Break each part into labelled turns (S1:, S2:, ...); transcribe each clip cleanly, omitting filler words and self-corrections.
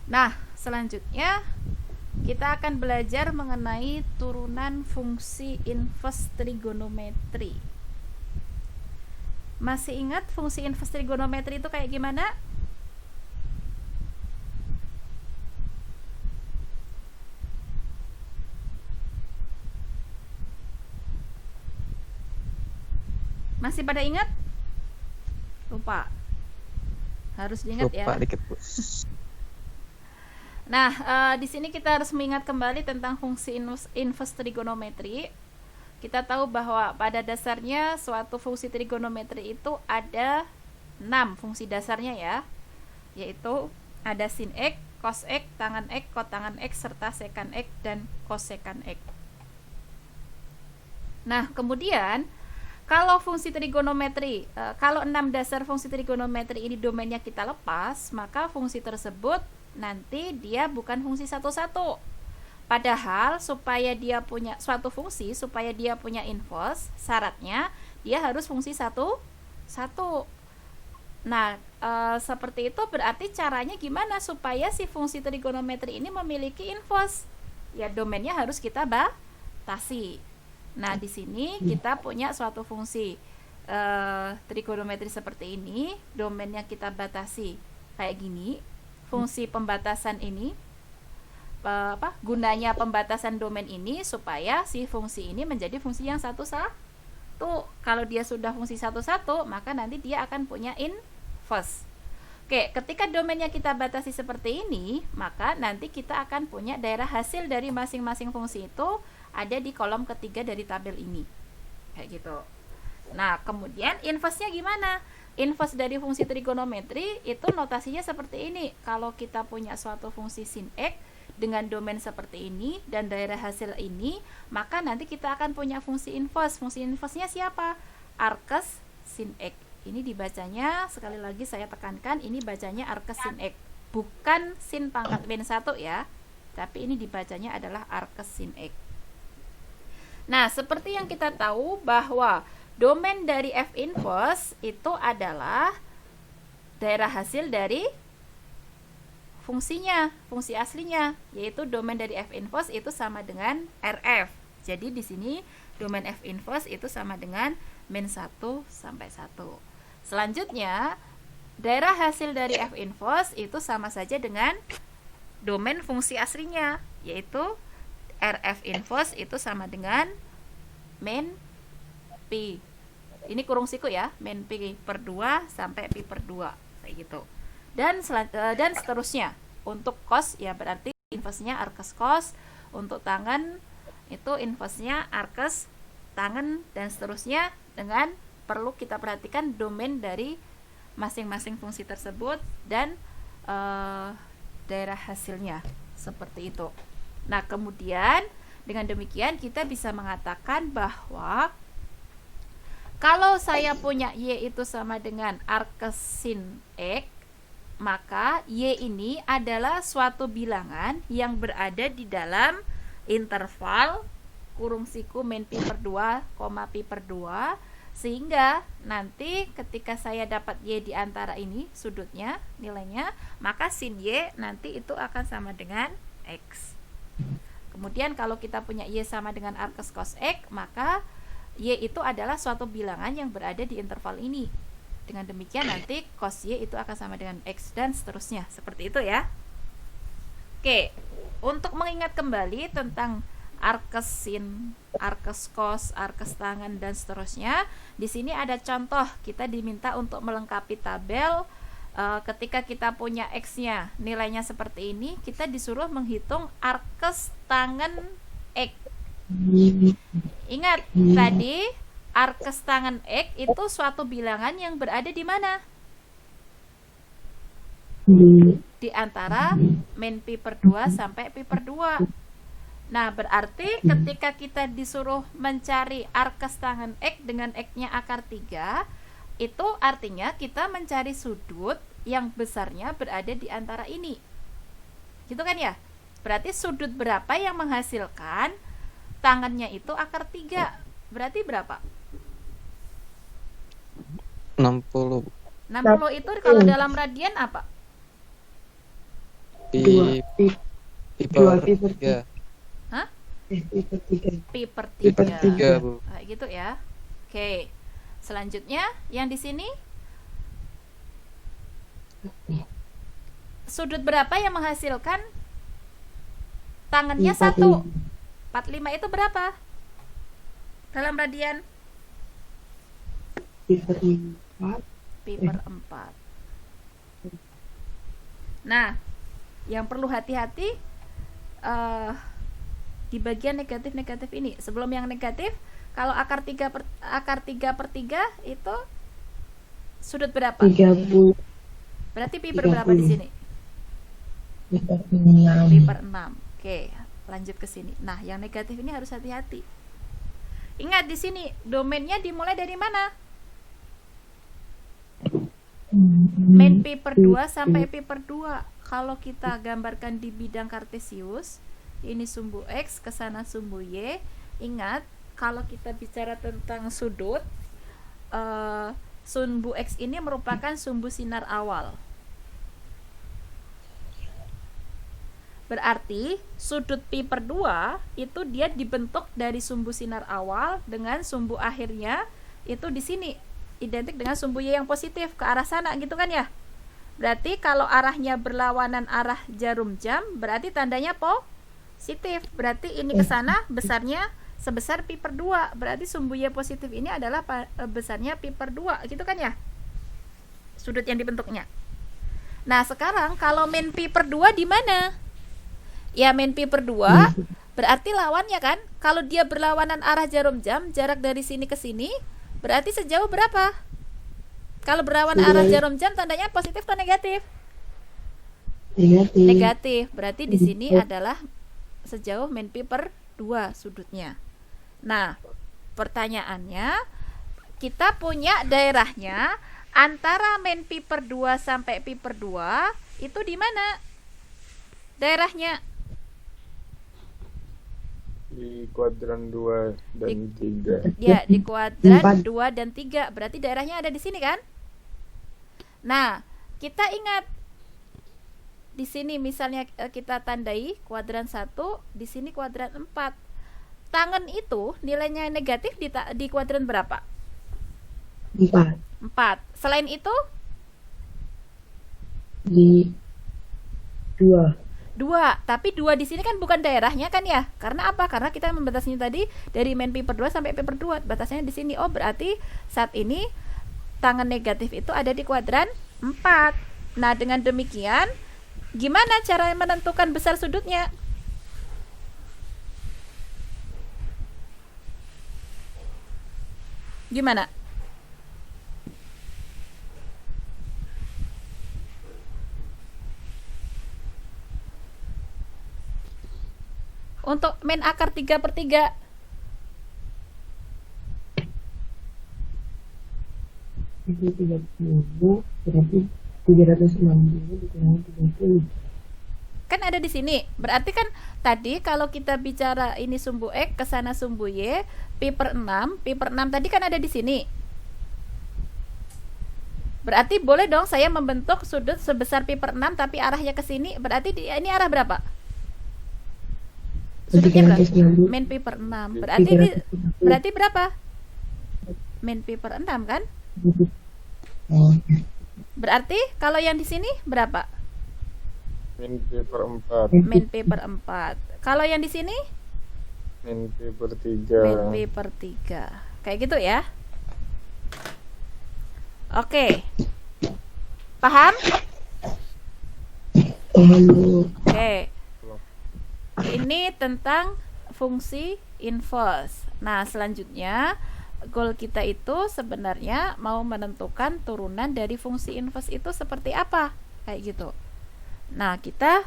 S1: Nah, selanjutnya kita akan belajar mengenai turunan fungsi inverse trigonometri. Masih ingat fungsi inverse trigonometri itu kayak gimana? Masih pada ingat? Lupa. Harus diingat
S2: Lupa
S1: ya.
S2: dikit, Bu.
S1: Nah, di sini kita harus mengingat kembali tentang fungsi inverse trigonometri. Kita tahu bahwa pada dasarnya suatu fungsi trigonometri itu ada 6 fungsi dasarnya ya, yaitu ada sin X, cos X, tangen X, kotangen X, serta sekan X dan kosekan X. Nah, kemudian kalau fungsi trigonometri, kalau 6 dasar fungsi trigonometri ini domainnya kita lepas, maka fungsi tersebut nanti dia bukan fungsi satu-satu. Padahal supaya dia punya suatu fungsi, supaya dia punya inverse, syaratnya dia harus fungsi satu. Nah, seperti itu berarti caranya gimana supaya si fungsi trigonometri ini memiliki inverse? Ya domainnya harus kita batasi. Nah, di sini kita punya suatu fungsi trigonometri seperti ini, domainnya kita batasi kayak gini. Fungsi pembatasan ini gunanya pembatasan domain ini supaya si fungsi ini menjadi fungsi yang satu-satu. Kalau dia sudah fungsi satu-satu, maka nanti dia akan punya inverse. Oke, ketika domainnya kita batasi seperti ini, maka nanti kita akan punya daerah hasil dari masing-masing fungsi itu ada di kolom ketiga dari tabel ini. Kayak gitu. Nah, kemudian inverse-nya gimana? Inverse dari fungsi trigonometri itu notasinya seperti ini. Kalau kita punya suatu fungsi sin X dengan domain seperti ini dan daerah hasil ini, maka nanti kita akan punya fungsi inverse. Fungsi inverse-nya siapa? Arcus sin X. Ini dibacanya, sekali lagi saya tekankan, ini bacanya arcus sin X. Bukan sin pangkat min 1 ya, tapi ini dibacanya adalah arcus sin X. Nah, seperti yang kita tahu bahwa domain dari F inverse itu adalah daerah hasil dari fungsinya, fungsi aslinya, yaitu domain dari F inverse itu sama dengan RF. Jadi di sini domain F inverse itu sama dengan min 1 sampai 1. Selanjutnya, daerah hasil dari F inverse itu sama saja dengan domain fungsi aslinya, yaitu RF inverse itu sama dengan min Pi. Ini kurung siku ya, min Pi per 2 sampai Pi per 2 kayak gitu. Dan seterusnya. Untuk cos ya berarti inverse-nya arcus cos, untuk tangen itu inverse-nya arcus tangen, dan seterusnya, dengan perlu kita perhatikan domain dari masing-masing fungsi tersebut dan daerah hasilnya seperti itu. Nah, kemudian dengan demikian kita bisa mengatakan bahwa kalau saya punya Y itu sama dengan arcus sin X, maka Y ini adalah suatu bilangan yang berada di dalam interval kurung siku min Pi per 2, Pi per 2, sehingga nanti ketika saya dapat Y di antara ini sudutnya, nilainya, maka sin Y nanti itu akan sama dengan X. Kemudian kalau kita punya Y sama dengan arcus cos X, maka Y itu adalah suatu bilangan yang berada di interval ini. Dengan demikian nanti cos Y itu akan sama dengan X dan seterusnya. Seperti itu ya. Oke, untuk mengingat kembali tentang arcus sin, arcus cos, arcus tangen dan seterusnya, di sini ada contoh. Kita diminta untuk melengkapi tabel. Ketika kita punya X-nya nilainya seperti ini, kita disuruh menghitung arcus tangen X. Ingat tadi arcus tangen X itu suatu bilangan yang berada di mana? Di antara min Pi per 2 sampai Pi per 2. Nah, berarti ketika kita disuruh mencari arcus tangen X dengan X-nya akar 3, itu artinya kita mencari sudut yang besarnya berada di antara ini. Gitu kan ya? Berarti sudut berapa yang menghasilkan tangannya itu akar 3? Berarti berapa?
S2: 60.
S1: 60 itu kalau dalam radian apa?
S2: dua
S3: pi
S2: pi
S3: per
S2: pi per
S3: 3.
S1: Hah?
S2: pi per 3
S1: Pi per
S2: pi per
S1: 3.
S3: 3, Bu.
S1: Kayak gitu ya. Oke. Selanjutnya yang di sini sudut berapa yang menghasilkan tangannya 1? 45 itu berapa? Dalam radian
S2: pi per 4
S1: pi per 4. Nah, yang perlu hati-hati di bagian negatif-negatif ini. Sebelum yang negatif, kalau akar 3 per 3 itu sudut berapa?
S2: 30
S1: Berarti pi per berapa di sini?
S2: pi per 6
S1: Pi per 6. Oke, lanjut ke sini. Nah, yang negatif ini harus hati-hati. Ingat di sini domainnya dimulai dari mana? Main pi per 2 sampai pi per 2. Kalau kita gambarkan di bidang kartesius, ini sumbu X, ke sana sumbu Y. Ingat, kalau kita bicara tentang sudut, sumbu X ini merupakan sumbu sinar awal. Berarti sudut pi per 2 itu dia dibentuk dari sumbu sinar awal dengan sumbu akhirnya itu di sini identik dengan sumbu Y yang positif ke arah sana gitu kan ya. Berarti kalau arahnya berlawanan arah jarum jam berarti tandanya positif. Berarti ini ke sana besarnya sebesar pi per 2. Berarti sumbu Y positif ini adalah besarnya pi per 2 gitu kan ya. Sudut yang dibentuknya. Nah, sekarang kalau min pi per 2 di mana? Ya, min pi per 2 berarti lawannya kan. Kalau dia berlawanan arah jarum jam, jarak dari sini ke sini, berarti sejauh berapa? Kalau berlawan arah jarum jam tandanya positif atau negatif? Negatif. Berarti di sini adalah sejauh min pi per 2 sudutnya. Nah, pertanyaannya, kita punya daerahnya antara min pi per 2 sampai pi per 2 itu di mana? Daerahnya
S4: di kuadran 2 dan 3.
S1: Ya, di kuadran 2 dan 3. Berarti daerahnya ada di sini kan? Nah, kita ingat di sini misalnya kita tandai kuadran 1, di sini kuadran 4. Tangan itu nilainya negatif di kuadran berapa?
S2: 4.
S1: Selain itu?
S2: Di 2.
S1: Tapi 2 di sini kan bukan daerahnya kan ya? Karena apa? Karena kita membatasinya tadi dari min pi per 2 sampai pi per 2. Batasnya di sini. Oh, berarti saat ini tangan negatif itu ada di kuadran 4. Nah, dengan demikian gimana cara menentukan besar sudutnya? Gimana? Untuk min akar 3 per 3
S2: Itu 30 berarti 360 dikurangi 30.
S1: kan ada di sini. Berarti kan tadi kalau kita bicara ini sumbu X ke sana sumbu Y, pi per 6 tadi kan ada di sini. Berarti boleh dong saya membentuk sudut sebesar pi per 6 tapi arahnya ke sini. Berarti ini arah berapa? Sudutnya berapa? Min pi per 6. Berarti berapa? Min pi per 6 kan? Berarti kalau yang di sini berapa?
S4: Min pi per 4.
S1: Min pi per 4. Kalau yang di sini?
S4: Min pi per
S1: Min
S4: 3.
S1: pi per 3. Kayak gitu ya. Oke. Paham? Oke. Ini tentang fungsi inverse. Nah, selanjutnya goal kita itu sebenarnya mau menentukan turunan dari fungsi inverse itu seperti apa, kayak gitu. Nah, kita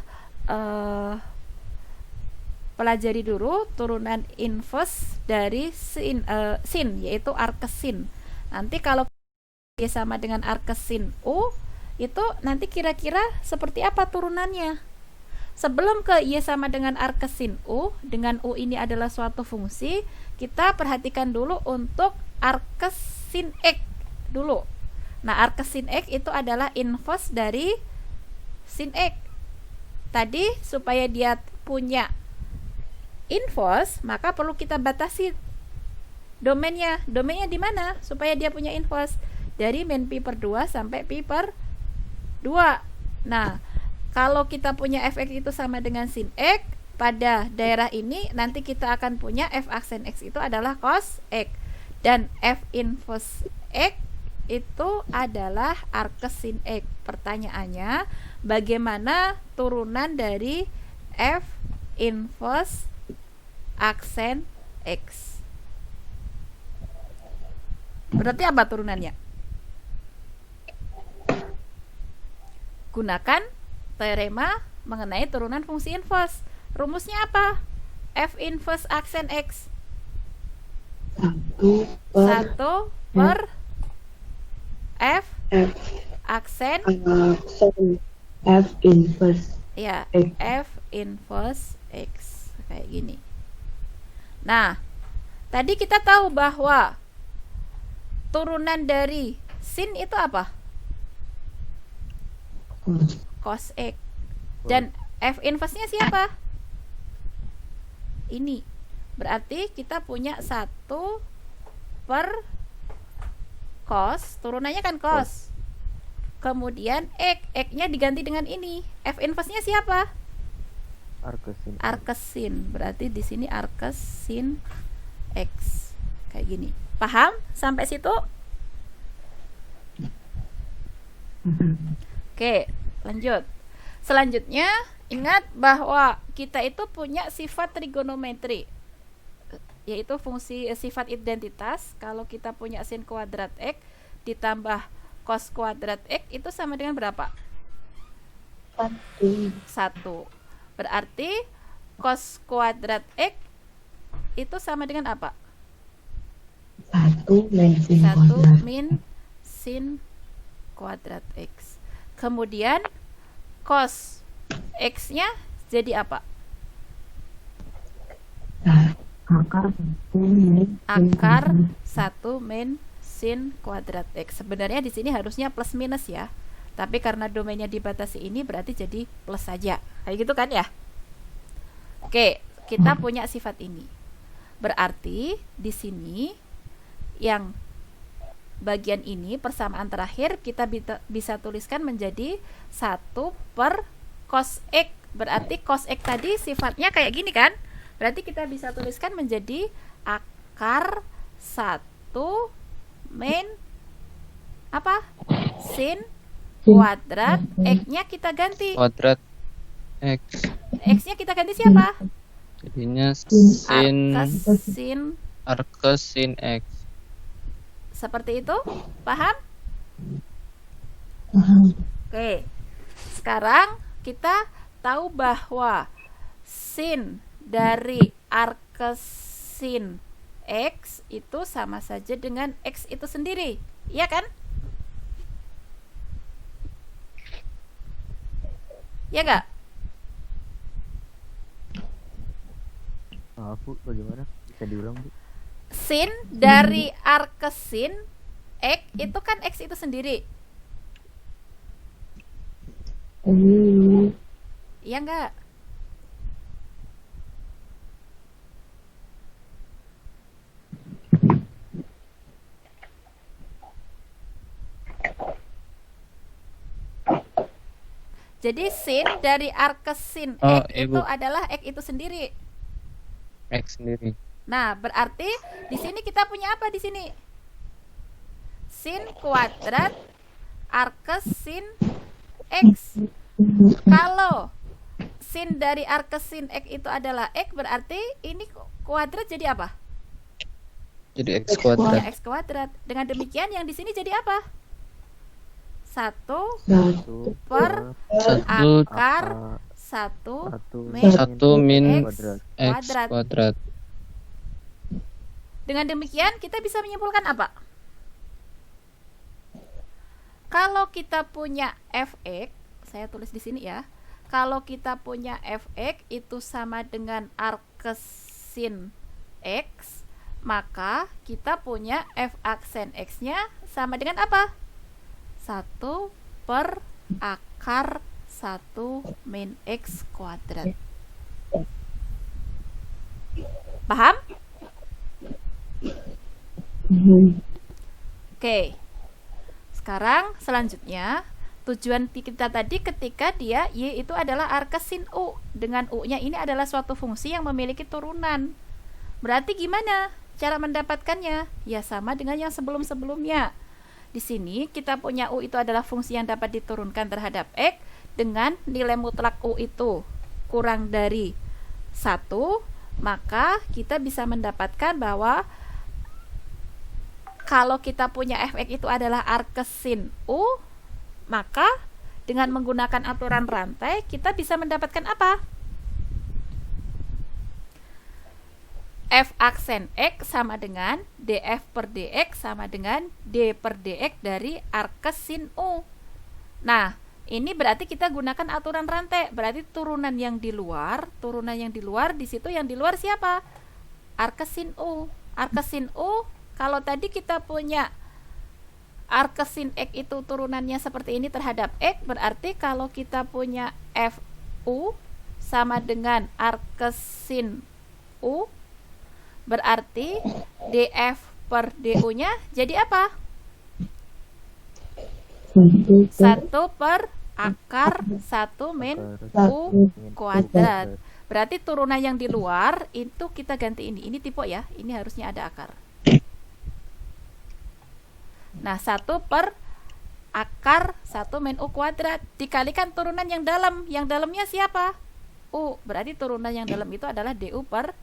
S1: pelajari dulu turunan inverse dari sin, yaitu arcsin. Nanti kalau Y sama dengan arcsin U, itu nanti kira-kira seperti apa turunannya. Sebelum ke Y sama dengan arcsin U, dengan U ini adalah suatu fungsi, kita perhatikan dulu untuk arcsin X dulu. Nah, arcsin X itu adalah inverse dari sin X. tadi supaya dia punya inverse, maka perlu kita batasi domainnya. Domainnya di mana supaya dia punya inverse? Dari min pi per 2 sampai pi per 2. Nah, kalau kita punya fx itu sama dengan sin x, pada daerah ini nanti kita akan punya f aksen x itu adalah cos x, dan f inverse x itu adalah arcus sin x. Pertanyaannya, bagaimana turunan dari f inverse aksen x? Berarti apa turunannya? Gunakan teorema mengenai turunan fungsi inverse. Rumusnya apa? F inverse aksen x 1 per f
S2: F
S1: aksen
S2: F inverse
S1: ya,
S2: X.
S1: f inverse x kayak gini. Nah, tadi kita tahu bahwa turunan dari sin itu apa? Cos x. Dan f inverse-nya siapa? Ini. Berarti kita punya 1 per cos, turunannya kan cos. Kemudian x-nya diganti dengan ini. F inverse-nya siapa?
S4: Arcus sin.
S1: Arcus sin. Berarti di sini arcus sin x. Kayak gini. Paham sampai situ? Oke, lanjut. Selanjutnya, ingat bahwa kita itu punya sifat trigonometri, yaitu fungsi sifat identitas. Kalau kita punya sin kuadrat x ditambah cos kuadrat x itu sama dengan berapa? 1. Berarti cos kuadrat x itu sama dengan apa?
S2: 1 min sin
S1: 1
S2: kuadrat.
S1: min sin kuadrat x. Kemudian cos x-nya jadi apa?
S2: Nah, akar 1 min sin
S1: Akar
S2: kuadrat.
S1: 1 min sin kuadrat x. Sebenarnya di sini harusnya plus minus ya. Tapi karena domainnya dibatasi ini berarti jadi plus saja. Kayak gitu kan ya? Oke, kita punya sifat ini. Berarti di sini yang bagian ini persamaan terakhir kita bisa tuliskan menjadi 1 per cos x. Berarti cos x tadi sifatnya kayak gini kan? Berarti kita bisa tuliskan menjadi akar 1 min apa? Sin kuadrat x-nya kita ganti.
S3: Kuadrat X.
S1: X-nya kita ganti siapa?
S3: Jadinya sin
S1: Arcus sin.
S3: arcus sin X.
S1: Seperti itu? Paham?
S2: Paham.
S1: Oke. Sekarang kita tahu bahwa sin dari arcus sin x itu sama saja dengan x itu sendiri. Iya kan? Ya enggak?
S4: Maaf Bu, bagaimana? Bisa diulang Bu?
S1: Sin dari arcus sin x itu kan x itu sendiri. Iya enggak? Jadi sin dari arcus sin
S3: Oh,
S1: x
S3: Ibu.
S1: itu adalah x itu sendiri.
S3: X sendiri.
S1: Nah, berarti di sini kita punya apa di sini? Sin kuadrat arcus sin x. Kalau sin dari arcus sin x itu adalah x, berarti ini kuadrat jadi apa?
S3: Jadi X
S1: Ya,
S3: kuadrat.
S1: x kuadrat. Dengan demikian yang di sini jadi apa? 1
S4: 1
S1: per
S3: 1
S1: akar 1 min
S3: 1 min
S4: kuadrat.
S3: X
S1: kuadrat.
S3: kuadrat.
S1: Dengan demikian kita bisa menyimpulkan apa? Kalau kita punya fx, saya tulis di sini ya. Kalau kita punya fx itu sama dengan arcus sin x, maka kita punya f aksen x-nya sama dengan apa? 1 per akar 1 min X kuadrat. Paham? Oke. Sekarang selanjutnya tujuan kita tadi ketika dia Y itu adalah arkes sin U. Dengan U-nya ini adalah suatu fungsi yang memiliki turunan. Berarti gimana cara mendapatkannya? Ya sama dengan yang sebelum-sebelumnya. Di sini kita punya U itu adalah fungsi yang dapat diturunkan terhadap X dengan nilai mutlak U itu kurang dari 1, maka kita bisa mendapatkan bahwa kalau kita punya fx itu adalah arkes sin U, maka dengan menggunakan aturan rantai kita bisa mendapatkan apa? F aksen X sama dengan df per dx sama dengan d per dx dari arkes sin U. Nah, ini berarti kita gunakan aturan rantai. Berarti turunan yang di luar di situ yang di luar siapa? Arkes sin U. Arkes sin U, kalau tadi kita punya arkes sin X itu turunannya seperti ini terhadap X, berarti kalau kita punya FU sama dengan arkes sin U, berarti df per du-nya jadi apa? 1 per akar 1 min U kuadrat. Berarti turunan yang di luar itu kita ganti ini. Ini tipe ya, ini harusnya ada akar. Nah, 1 per akar 1 min U kuadrat dikalikan turunan yang dalam. Yang dalamnya siapa? U. Berarti turunan yang dalam itu adalah du per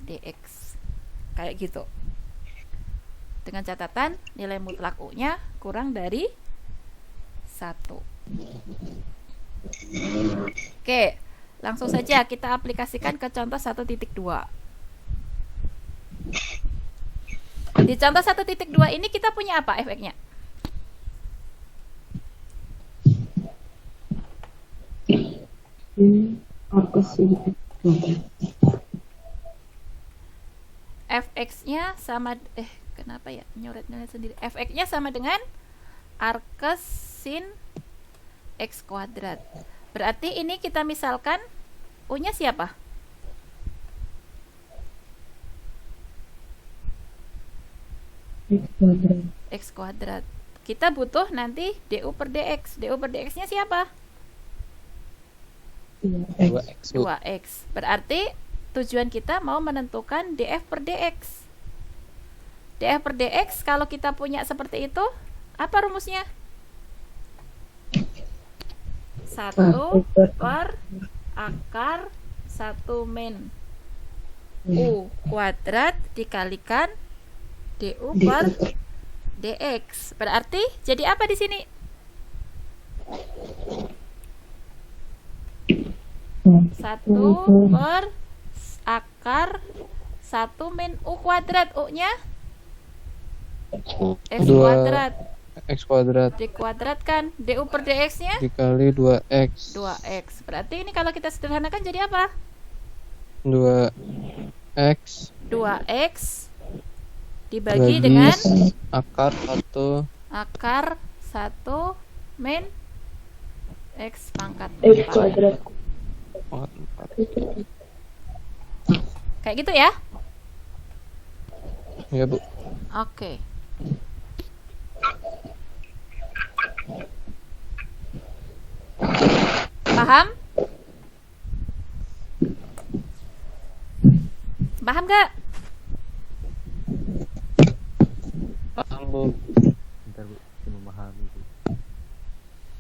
S1: dx. Kayak gitu. Dengan catatan nilai mutlak U-nya kurang dari 1. Oke, langsung saja kita aplikasikan ke contoh 1.2. Di contoh 1.2 ini kita punya apa efeknya?
S2: Arkes sin X kuadrat.
S1: Fx-nya sama kenapa ya nyoret-nyoret sendiri. Fx-nya sama dengan arkes sin X kuadrat. Berarti ini kita misalkan U-nya siapa?
S2: X kuadrat.
S1: X kuadrat. Kita butuh nanti du per dx. Du per dx-nya siapa?
S2: 2X.
S1: 2x. Berarti tujuan kita mau menentukan df per dx. Df per dx kalau kita punya seperti itu, apa rumusnya? 1 per akar 1 min U kuadrat dikalikan du per dx. Berarti jadi apa di sini? 1 per akar 1 min U kuadrat. U-nya X kuadrat.
S3: X kuadrat
S1: Dikuadratkan. Du per dx-nya
S3: dikali 2x.
S1: 2x. Berarti ini kalau kita sederhanakan jadi apa?
S3: 2x
S1: 2x dibagi
S3: bagi
S1: dengan
S3: akar 1
S1: akar 1 min X pangkat
S2: X
S1: 4.
S2: kuadrat.
S3: 4.
S1: Kayak gitu ya?
S3: Ya, Bu.
S1: Oke. Paham? Paham gak?
S3: Paham, Bu.